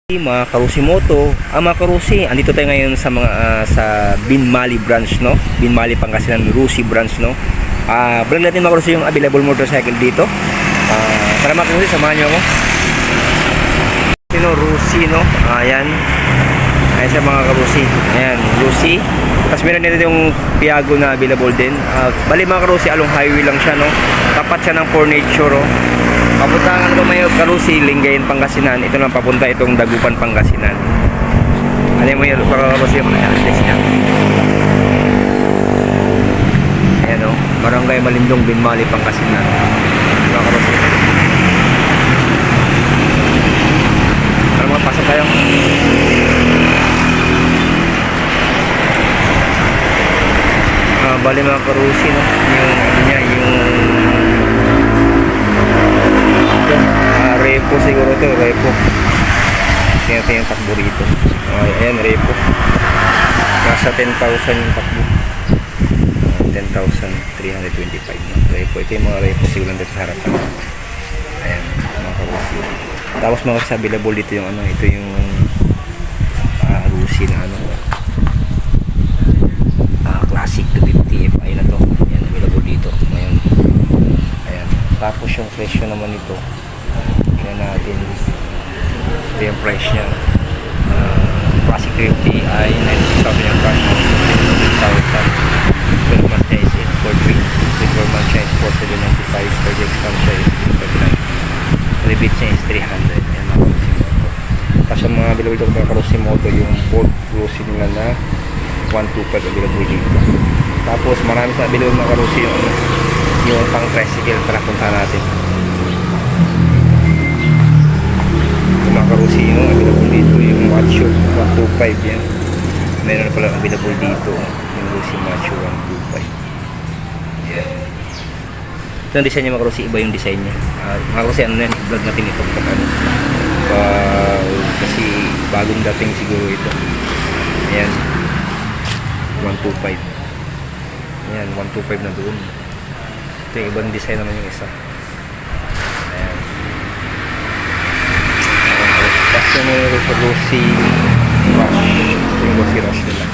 Mga Karusimoto, mga Karusi, andito tayo ngayon sa mga sa Binmali branch, no? Binmali Pangasinan, Rusi branch, no? Vlog natin mga Karusi yung available motorcycle dito. Tara mga Karusi, samahan niyo ako. Sino Rusi, no? Ayan. Ayan sa mga Karusi. Ayan, Rusi. Tapos meron din yung Piaggio na available din. Bali mga Karusi, along highway lang siya, no? Tapat siya ng Furniture, oh. Papunta ng may Karusi, Lingayen, Pangasinan. Ito lang papunta itong Dagupan, Pangasinan. Ano mo yung Karusi yung address niya? Ayan o, Barangay Malindong, Binmali, Pangasinan. Mga Karusi. Para mapasok tayo. Bali mga Karusi, no? Yung ano niya, yung repo siguro to, repo. Tingnan natin yung takbo rito. Ayan, repo. Nasa 10,000 yung takbo. 10,325, no? Repo. Ito yung mga repo siguro nandito sa harapan. Ayan, mga Karusi. Tapos mga available dito yung ano, ito yung Rusi na ano, classic 250 FI na to. Ayan, available dito ngayon. Ayan. Tapos yung presyo naman nito, tingnan natin. Ito yung price niya. Classic 350 ay 96,000 yung cash. 12 months niya is 843. 12 months niya is 4795. 30 exam siya is 339. Rebate niya is 300. Ayan mga Karusimoto. Tapos yung mga available dito mga Karusimoto, yung Ford Cruise nila na 125 available dito. Tapos marami sa available mga Karusi yung pang tricycle. Tara punta natin. Yung mga Karusi yung available dito, yung Macho 125 yan. Meron na pala available dito yung Rusi Macho 125 yan. Ito ang design niya mga Karusi, iba yung design niya. Mga Karusi, ano yan, vlog natin ito pag ano, kasi bagong dating siguro ito. Ayan, 125. Ayan, 125 na doon. Ito yung ibang design naman yung isa. Ayan. Tapos yung Rusi Rush. Ito yung Rusi Rush nila.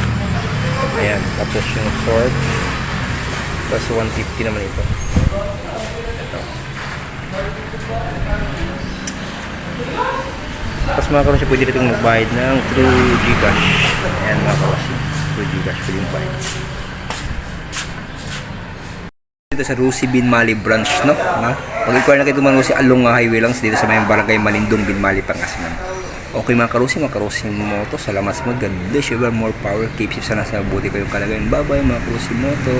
Ayan. Tapos yung Sword. Tapos 150 naman ito. Ito. Tapos mga Karusi, pwede rin itong magbayad ng through Gcash. Ayan mga Karusi. Through Gcash pwede yung bayad. Dito sa Rusi Binmali branch, no? Pag-require na kayo Rusi along highway lang dito sa may Barangay Malindong, Binmali, Pangasinan. Okay mga Karusimoto, salamat sa mga. God bless you, more power, keep safe, sana sa mabuti kayong kalagayan. Bye bye mga Karusimoto.